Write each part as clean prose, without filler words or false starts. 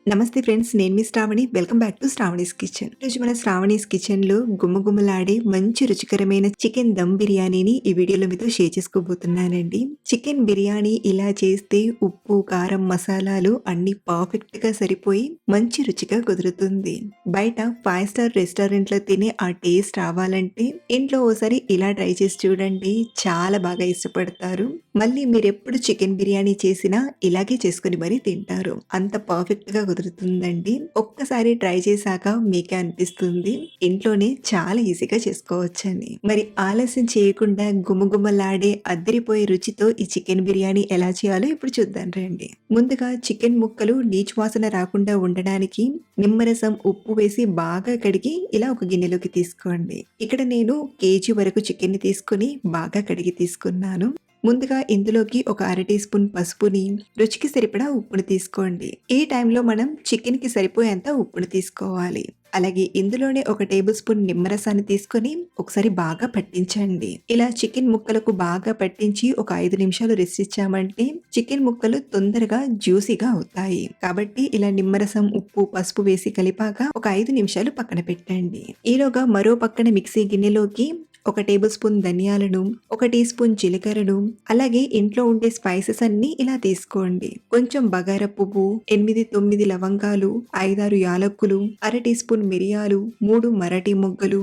నమస్తే ఫ్రెండ్స్. నేను మీ Sravani. Welcome back to Sravani's kitchen. ఈరోజు మన శ్రావణీస్ కిచెన్‌లో గుమగుమలాడే మంచి రుచికరమైన చికెన్ దమ్ బిర్యానీని ఈ వీడియోలో మీతో షేర్ చేసుకోబోతున్నానండి. చికెన్ బిర్యానీ ఇలా చేస్తే ఉప్పు, కారం, మసాలాలు అన్నీ పర్ఫెక్ట్‌గా సరిపోయి మంచి రుచిగా కుదురుతుంది. బయట 5 స్టార్ రెస్టారెంట్‌లో తినే ఆ టేస్ట్ రావాలంటే ఇంట్లో ఓసారి ఇలా ట్రై చేసి చూడండి. చాలా బాగా ఇష్టపడతారు. మళ్ళీ మీరెప్పుడు చికెన్ బిర్యానీ చేసినా ఇలాగే చేసుకొని మరీ తింటారు. అంత పర్ఫెక్ట్‌గా కుదురుతుందండి. ఒక్కసారి ట్రై చేశాక మీకే అనిపిస్తుంది ఇంట్లోనే చాలా ఈజీగా చేసుకోవచ్చని. మరి ఆలస్యం చేయకుండా గుమగుమలాడే అద్దరిపోయే రుచితో ఈ చికెన్ బిర్యానీ ఎలా చేయాలో ఇప్పుడు చూద్దాం రండి. ముందుగా చికెన్ ముక్కలు నీచు వాసన రాకుండా ఉండడానికి నిమ్మరసం, ఉప్పు వేసి బాగా కడిగి ఇలా ఒక గిన్నెలోకి తీసుకోండి. ఇక్కడ నేను కేజీ వరకు చికెన్‌ని తీసుకొని బాగా కడిగి తీసుకున్నాను. ముందుగా ఇందులోకి ఒక అర టీ స్పూన్ పసుపుని, రుచికి సరిపడా ఉప్పుని తీసుకోండి. ఈ టైంలో మనం చికెన్‌కి సరిపోయేంత ఉప్పుని తీసుకోవాలి. అలాగే ఇందులోనే ఒక టేబుల్ స్పూన్ నిమ్మరసాన్ని తీసుకొని ఒకసారి బాగా పట్టించండి. ఇలా చికెన్ ముక్కలకు బాగా పట్టించి ఒక 5 నిమిషాలు రెస్ట్ ఇచ్చామంటే చికెన్ ముక్కలు తొందరగా జ్యూసీగా అవుతాయి. కాబట్టి ఇలా నిమ్మరసం, ఉప్పు, పసుపు వేసి కలిపాక ఒక 5 నిమిషాలు పక్కన పెట్టండి. ఈలోగా మరో పక్కన మిక్సీ గిన్నెలోకి ఒక టేబుల్ స్పూన్ ధనియాలను, ఒక టీ స్పూన్ జీలకర్రను, అలాగే ఇంట్లో ఉండే స్పైసెస్ అన్నీ ఇలా తీసుకోండి. కొంచెం బగారా పువ్వు, 8, 9 లవంగాలు, 5, 6 యాలక్కులు, అర టీ స్పూన్ మిరియాలు, 3 మరాఠీ మొగ్గలు,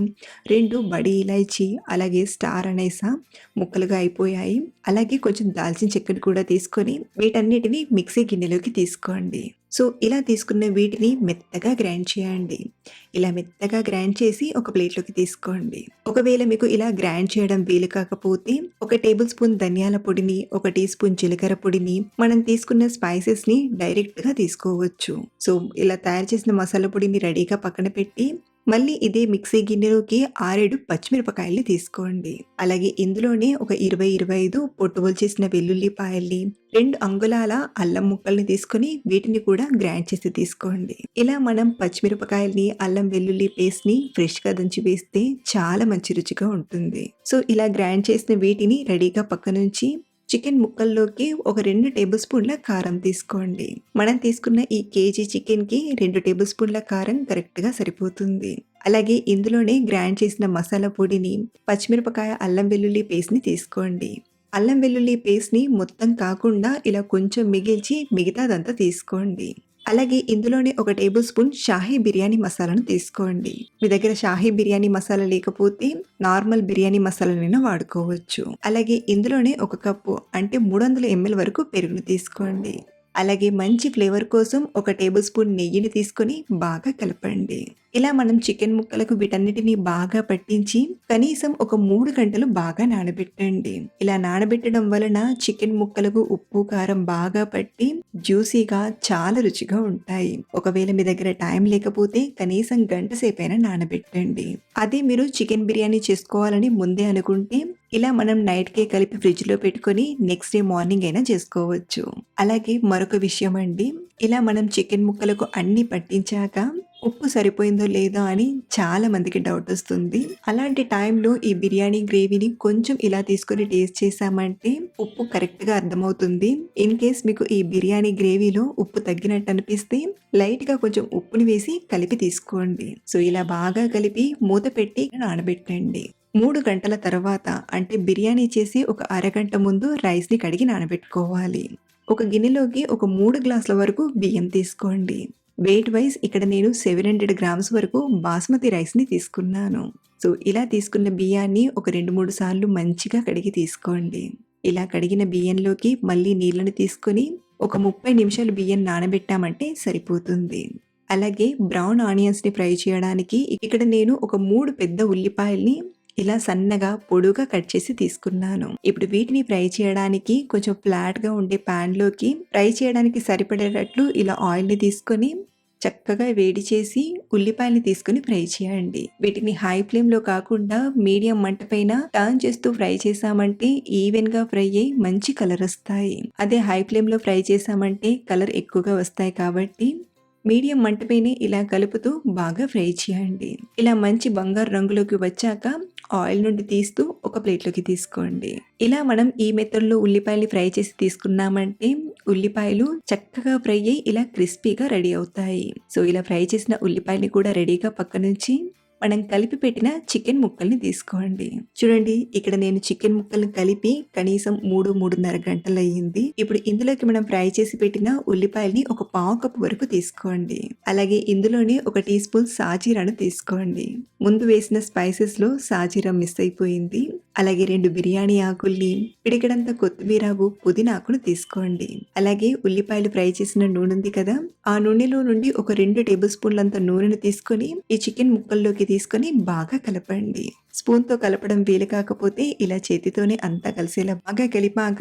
2 బడి ఇలాచి, అలాగే స్టార్ అనేసా ముక్కలుగా అయిపోయాయి. అలాగే కొంచెం దాల్చిన చెక్కను కూడా తీసుకొని వీటన్నిటిని మిక్సీ గిన్నెలోకి తీసుకోండి. సో ఇలా తీసుకున్న వీటిని మెత్తగా గ్రైండ్ చేయండి. ఇలా మెత్తగా గ్రైండ్ చేసి ఒక ప్లేట్లోకి తీసుకోండి. ఒకవేళ మీకు ఇలా గ్రైండ్ చేయడం వీలు కాకపోతే ఒక టేబుల్ స్పూన్ ధనియాల పొడిని, ఒక టీ స్పూన్ జీలకర్ర పొడిని, మనం తీసుకున్న స్పైసెస్ ని డైరెక్ట్ గా తీసుకోవచ్చు. సో ఇలా తయారు చేసిన మసాలా పొడిని రెడీగా పక్కన పెట్టి మళ్ళీ ఇదే మిక్సీ గిన్నెలోకి 6 పచ్చిమిరపకాయల్ని తీసుకోండి. అలాగే ఇందులోనే ఒక 20-25 పొట్టు చేసిన వెల్లుల్లిపాయల్ని, 2 అంగుళాల అల్లం ముక్కల్ని తీసుకొని వీటిని కూడా గ్రైండ్ చేసి తీసుకోండి. ఇలా మనం పచ్చిమిరపకాయల్ని, అల్లం వెల్లుల్లి పేస్ట్ ని ఫ్రెష్ గా దంచి వేస్తే చాలా మంచి రుచిగా ఉంటుంది. సో ఇలా గ్రైండ్ చేసిన వీటిని రెడీగా పక్కనుంచి చికెన్ ముక్కల్లోకి ఒక 2 టేబుల్ స్పూన్ల కారం తీసుకోండి. మనం తీసుకున్న ఈ కేజీ చికెన్‌కి 2 టేబుల్ స్పూన్ల కారం కరెక్ట్‌గా సరిపోతుంది. అలాగే ఇందులోనే గ్రైండ్ చేసిన మసాలా పొడిని, పచ్చిమిరపకాయ, అల్లం వెల్లుల్లి పేస్ట్‌ని తీసుకోండి. అల్లం వెల్లుల్లి పేస్ట్‌ని మొత్తం కాకుండా ఇలా కొంచెం మిగిల్చి మిగతాదంతా తీసుకోండి. అలాగే ఇందులోనే ఒక టేబుల్ స్పూన్ షాహీ బిర్యానీ మసాలాను తీసుకోండి. మీ దగ్గర షాహీ బిర్యానీ మసాలా లేకపోతే నార్మల్ బిర్యానీ మసాలానైనా వాడుకోవచ్చు. అలాగే ఇందులోనే ఒక కప్పు అంటే 300 ml వరకు పెరుగును తీసుకోండి. అలాగే మంచి ఫ్లేవర్ కోసం ఒక టేబుల్ స్పూన్ నెయ్యిని తీసుకొని బాగా కలపండి. ఇలా మనం చికెన్ ముక్కలకు వీటన్నిటిని బాగా పట్టించి కనీసం ఒక 3 గంటలు బాగా నానబెట్టండి. ఇలా నానబెట్టడం వలన చికెన్ ముక్కలకు ఉప్పు, కారం బాగా పట్టి జ్యూసీగా చాలా రుచిగా ఉంటాయి. ఒకవేళ మీ దగ్గర టైం లేకపోతే కనీసం గంట సేపైనా నానబెట్టండి. అదే మీరు చికెన్ బిర్యానీ చేసుకోవాలని ముందే అనుకుంటే ఇలా మనం నైట్‌కే కలిపి ఫ్రిడ్జ్‌లో పెట్టుకొని నెక్స్ట్ డే మార్నింగ్ అయినా చేసుకోవచ్చు. అలాగే మరొక విషయం అండి, ఇలా మనం చికెన్ ముక్కలకు అన్నీ పట్టించాక ఉప్పు సరిపోయిందో లేదో అని చాలా మందికి డౌట్ వస్తుంది. అలాంటి టైంలో ఈ బిర్యానీ గ్రేవీని కొంచెం ఇలా తీసుకొని టేస్ట్ చేసామంటే ఉప్పు కరెక్ట్‌గా అర్థమవుతుంది. ఇన్ కేస్ మీకు ఈ బిర్యానీ గ్రేవీలో ఉప్పు తగ్గినట్టు అనిపిస్తే లైట్‌గా కొంచెం ఉప్పుని వేసి కలిపి తీసుకోండి. సో ఇలా బాగా కలిపి మూత పెట్టి నానబెట్టండి. 3 గంటల తర్వాత అంటే బిర్యానీ చేసి ఒక అరగంట ముందు రైస్‌ని కడిగి నానబెట్టుకోవాలి. ఒక గిన్నెలోకి ఒక 3 గ్లాసుల వరకు బియ్యం తీసుకోండి. వెయిట్ వైజ్ ఇక్కడ నేను 700 గ్రామ్స్ వరకు బాస్మతి రైస్‌ని తీసుకున్నాను. సో ఇలా తీసుకున్న బియ్యాన్ని ఒక 2, 3 సార్లు మంచిగా కడిగి తీసుకోండి. ఇలా కడిగిన బియ్యంలోకి మళ్ళీ నీళ్ళని తీసుకొని ఒక 30 నిమిషాలు బియ్యం నానబెట్టామంటే సరిపోతుంది. అలాగే బ్రౌన్ ఆనియన్స్‌ని ఫ్రై చేయడానికి ఇక్కడ నేను ఒక 3 పెద్ద ఉల్లిపాయల్ని ఇలా సన్నగా పొడుగా కట్ చేసి తీసుకున్నాను. ఇప్పుడు వీటిని ఫ్రై చేయడానికి కొంచెం ఫ్లాట్‌గా ఉండే ప్యాన్‌లోకి ఫ్రై చేయడానికి సరిపడేటట్లు ఇలా ఆయిల్‌ని తీసుకొని చక్కగా వేడి చేసి ఉల్లిపాయల్ని తీసుకొని ఫ్రై చేయండి. వీటిని హై ఫ్లేమ్‌లో కాకుండా మీడియం మంట పైన టర్న్ చేస్తూ ఫ్రై చేసామంటే ఈవెన్‌గా ఫ్రై అయ్యి మంచి కలర్ వస్తాయి. అదే హై ఫ్లేమ్‌లో ఫ్రై చేసామంటే కలర్ ఎక్కువగా వస్తాయి కాబట్టి మీడియం మంటపైనే ఇలా కలుపుతూ బాగా ఫ్రై చేయండి. ఇలా మంచి బంగారు రంగులోకి వచ్చాక ఆయిల్ నుండి తీస్తూ ఒక ప్లేట్‌లోకి తీసుకోండి. ఇలా మనం ఈ మెథడ్‌లో ఉల్లిపాయల్ని ఫ్రై చేసి తీసుకున్నామంటే ఉల్లిపాయలు చక్కగా ఫ్రై అయ్యి ఇలా క్రిస్పీగా రెడీ అవుతాయి. సో, ఇలా ఫ్రై చేసిన ఉల్లిపాయల్ని కూడా రెడీగా పక్కనుంచి మనం కలిపి పెట్టిన చికెన్ ముక్కల్ని తీసుకోండి. చూడండి, ఇక్కడ నేను చికెన్ ముక్కల్ని కలిపి కనీసం 3-3:30 గంటలయ్యింది. ఇప్పుడు ఇందులోకి మనం ఫ్రై చేసి పెట్టిన ఉల్లిపాయల్ని ఒక పావు కప్పు వరకు తీసుకోండి. అలాగే ఇందులోనే ఒక టీ స్పూన్ సాజీరాను తీసుకోండి. ముందు వేసిన స్పైసెస్‌లో సాజీరా మిస్ అయిపోయింది. అలాగే 2 బిర్యానీ ఆకుల్ని, పిడికెడంత కొత్తిమీరాకు, పుదీనాకును తీసుకోండి. అలాగే ఉల్లిపాయలు ఫ్రై చేసిన నూనె ఉంది కదా, ఆ నూనెలో నుండి ఒక 2 టేబుల్ స్పూన్లంత నూనెను తీసుకొని ఈ చికెన్ ముక్కల్లోకి తీసుకొని బాగా కలపండి. స్పూన్‌తో కలపడం వీలు కాకపోతే ఇలా చేతితోనే అంతా కలిసేలా బాగా కలిపాక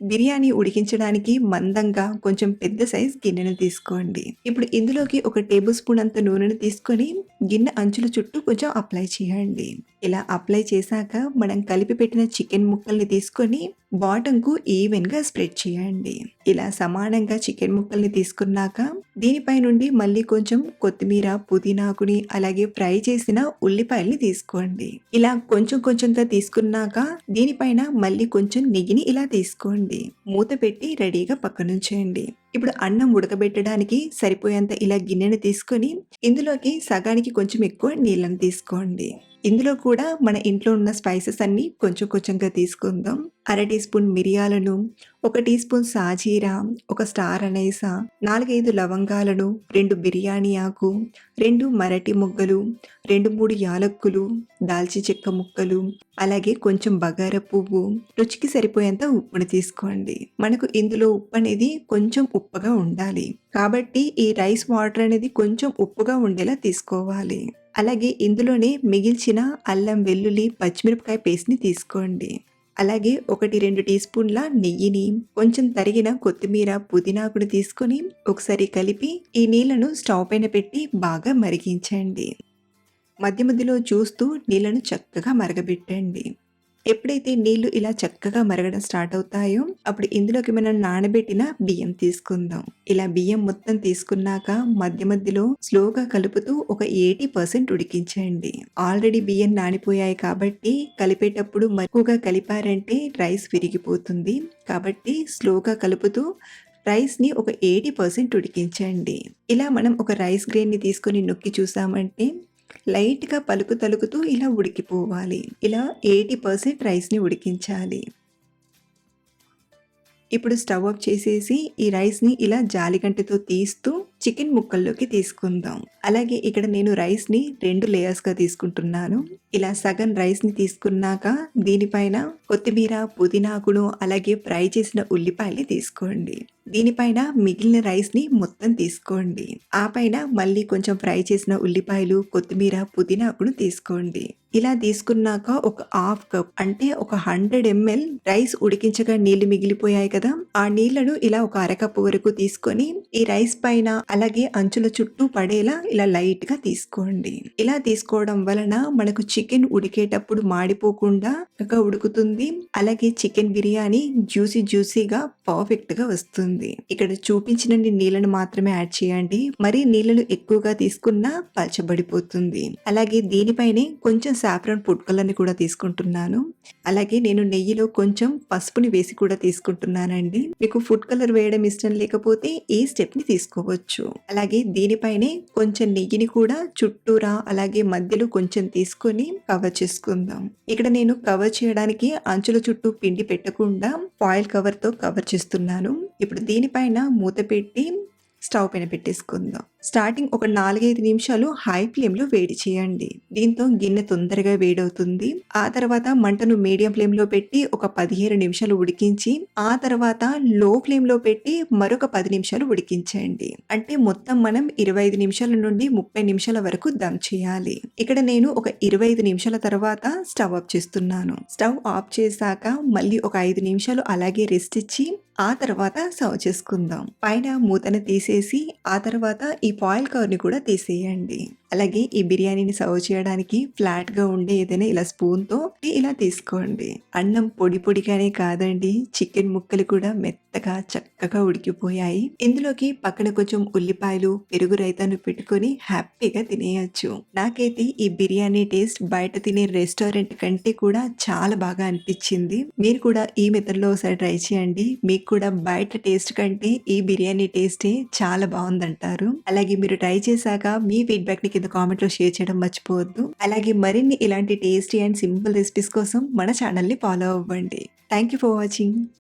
బిర్యానీ ఉడికించడానికి మందంగా కొంచెం పెద్ద సైజ్ గిన్నెను తీసుకోండి. ఇప్పుడు ఇందులోకి ఒక టేబుల్ స్పూన్ అంత నూనెను తీసుకొని గిన్నె అంచుల చుట్టూ కొంచెం అప్లై చేయండి. ఇలా అప్లై చేశాక మనం కలిపి పెట్టిన చికెన్ ముక్కల్ని తీసుకొని బాటంకు ఈవెన్‌గా స్ప్రెడ్ చేయండి. ఇలా సమానంగా చికెన్ ముక్కల్ని తీసుకున్నాక దీనిపై నుండి మళ్ళీ కొంచెం కొత్తిమీర, పుదీనాకుని అలాగే ఫ్రై చేసిన ఉల్లిపాయల్ని తీసుకోండి. ఇలా కొంచెం కొంచెంగా తీసుకున్నాక దీనిపైన మళ్ళీ కొంచెం నెయ్యిని ఇలా తీసుకోండి. మూత పెట్టి రెడీగా పక్కనుంచేయండి. ఇప్పుడు అన్నం ఉడకబెట్టడానికి సరిపోయేంత ఇలా గిన్నెను తీసుకొని ఇందులోకి సగానికి కొంచెం ఎక్కువ నీళ్ళని తీసుకోండి. ఇందులో కూడా మన ఇంట్లో ఉన్న స్పైసెస్ అన్నీ కొంచెం కొంచెంగా తీసుకుందాం. అర టీ స్పూన్ మిరియాలను, ఒక టీ స్పూన్ సాజీరా, ఒక స్టార్ అనైస, 4-5 లవంగాలను, 2 బిర్యానీ ఆకు, 2 మరటి మొగ్గలు, 2-3 యాలక్కులు, దాల్చి చెక్క ముక్కలు, అలాగే కొంచెం బగారా పువ్వు, రుచికి సరిపోయేంత ఉప్పును తీసుకోండి. మనకు ఇందులో ఉప్పు అనేది కొంచెం ఉప్పుగా ఉండాలి కాబట్టి ఈ రైస్ వాటర్ అనేది కొంచెం ఉప్పుగా ఉండేలా తీసుకోవాలి. అలాగే ఇందులోనే మిగిల్చిన అల్లం, వెల్లుల్లి, పచ్చిమిరపకాయ పేస్ట్‌ని తీసుకోండి. అలాగే 1-2 టీ స్పూన్ల నెయ్యిని, కొంచెం తరిగిన కొత్తిమీర, పుదీనాకుని తీసుకొని ఒకసారి కలిపి ఈ నీళ్లను స్టవ్ పైన పెట్టి బాగా మరిగించండి. మధ్య మధ్యలో చూస్తూ నీళ్లను చక్కగా మరగబెట్టండి. ఎప్పుడైతే నీళ్లు ఇలా చక్కగా మరగడం స్టార్ట్ అవుతాయో అప్పుడు ఇందులోకి మనం నానబెట్టిన బియ్యం తీసుకుందాం. ఇలా బియ్యం మొత్తం తీసుకున్నాక మధ్య మధ్యలో స్లోగా కలుపుతూ ఒక 80% ఉడికించండి. ఆల్రెడీ బియ్యం నానిపోయాయి కాబట్టి కలిపేటప్పుడు ఎక్కువగా కలిపారంటే రైస్ విరిగిపోతుంది. కాబట్టి స్లోగా కలుపుతూ రైస్ని ఒక 80% ఉడికించండి. ఇలా మనం ఒక రైస్ గ్రెయిన్ని తీసుకొని నొక్కి చూసామంటే లైట్‌గా పలుకు తలుకుతూ ఇలా ఉడికిపోవాలి. ఇలా 80% రైస్‌ని ఉడికించాలి. ఇప్పుడు స్టవ్ ఆఫ్ చేసేసి ఈ రైస్‌ని ఇలా జాలిగంటెతో తీస్తూ చికెన్ ముక్కల్లోకి తీసుకుందాం. అలాగే ఇక్కడ నేను రైస్‌ని 2 లేయర్స్‌గా తీసుకుంటున్నాను. ఇలా సగం రైస్‌ని తీసుకున్నాక దీనిపైన కొత్తిమీర, పుదీనాకును అలాగే ఫ్రై చేసిన ఉల్లిపాయల్ని తీసుకోండి. దీనిపైన మిగిలిన రైస్‌ని మొత్తం తీసుకోండి. ఆ పైన మళ్ళీ కొంచెం ఫ్రై చేసిన ఉల్లిపాయలు, కొత్తిమీర, పుదీనాకును తీసుకోండి. ఇలా తీసుకున్నాక ఒక హాఫ్ కప్ అంటే ఒక 100 ml రైస్ ఉడికించగా నీళ్లు మిగిలిపోయాయి కదా, ఆ నీళ్లను ఇలా ఒక అరకప్పు వరకు తీసుకొని ఈ రైస్ పైన అలాగే అంచుల చుట్టూ పడేలా ఇలా లైట్ గా తీసుకోండి. ఇలా తీసుకోవడం వలన మనకు చికెన్ ఉడికేటప్పుడు మాడిపోకుండా చక్కగా ఉడుకుతుంది. అలాగే చికెన్ బిర్యానీ జ్యూసీగా పర్ఫెక్ట్ గా వస్తుంది. ఇక్కడ చూపించినన్ని నీళ్లను మాత్రమే యాడ్ చేయండి. మరి నీళ్లను ఎక్కువగా తీసుకున్నా పలచబడిపోతుంది. అలాగే దీనిపైనే కొంచెం సాఫ్రాన్ ఫుడ్ కలర్ ని కూడా తీసుకుంటున్నాను. అలాగే నేను నెయ్యిలో కొంచెం పసుపుని వేసి కూడా తీసుకుంటున్నానండి. మీకు ఫుడ్ కలర్ వేయడం ఇష్టం లేకపోతే ఈ స్టెప్ ని తీసుకోవచ్చు. అలాగే దీనిపైనే కొంచెం నెయ్యిని కూడా చుట్టూరా అలాగే మధ్యలో కొంచెం తీసుకొని కవర్ చేసుకుందాం. ఇక్కడ నేను కవర్ చేయడానికి అంచుల చుట్టూ పిండి పెట్టకుండా ఫాయిల్ కవర్ తో కవర్ చేస్తున్నాను. ఇప్పుడు దీనిపైన మూత పెట్టి స్టవ్ పైన పెట్టేసుకుందాం. స్టార్టింగ్ ఒక 4-5 నిమిషాలు హై ఫ్లేమ్ లో వేడి చేయండి. దీంతో గిన్నె తొందరగా వేడవుతుంది. ఆ తర్వాత మంటను మీడియం ఫ్లేమ్ లో పెట్టి ఒక 15 నిమిషాలు ఉడికించి ఆ తర్వాత లో ఫ్లేమ్ లో పెట్టి మరొక 10 నిమిషాలు ఉడికించండి. అంటే మొత్తం మనం 25 నిమిషాల నుండి 30 నిమిషాల వరకు దమ్ చేయాలి. ఇక్కడ నేను ఒక 25 నిమిషాల తర్వాత స్టవ్ ఆఫ్ చేస్తున్నాను. స్టవ్ ఆఫ్ చేశాక మళ్ళీ ఒక 5 నిమిషాలు అలాగే రెస్ట్ ఇచ్చి ఆ తర్వాత సర్వ్ చేసుకుందాం. పైన మూతను తీసేసి ఆ తర్వాత ఈ ఫాయిల్ కవర్‌ని కూడా తీసేయండి. అలాగే ఈ బిర్యానీని సర్వ్ చేయడానికి ఫ్లాట్‌గా ఉండే ఏదైనా ఇలా స్పూన్‌తో ఇలా తీసుకోండి. అన్నం పొడి పొడిగానే కాదండి, చికెన్ ముక్కలు కూడా మెత్తగా చక్కగా ఉడికిపోయాయి. ఇందులోకి పక్కన కొంచెం ఉల్లిపాయలు, పెరుగు రైతాను పెట్టుకొని హ్యాపీగా తినేయొచ్చు. నాకైతే ఈ బిర్యానీ టేస్ట్ బయట తినే రెస్టారెంట్ కంటే కూడా చాలా బాగా అనిపించింది. మీరు కూడా ఈ మెథడ్‌లో ఒకసారి ట్రై చేయండి. మీకు కూడా బయట టేస్ట్ కంటే ఈ బిర్యానీ టేస్టే చాలా బావుందంటారు. అలాగే మీరు ట్రై చేశాక మీ ఫీడ్‌బ్యాక్‌ని కింద కామెంట్‌లో షేర్ చేయడం మర్చిపోవద్దు. అలాగే మరిన్ని ఇలాంటి టేస్టీ అండ్ సింపుల్ రెసిపీస్ కోసం మన ఛానల్‌ని ఫాలో అవ్వండి. Thank you for watching.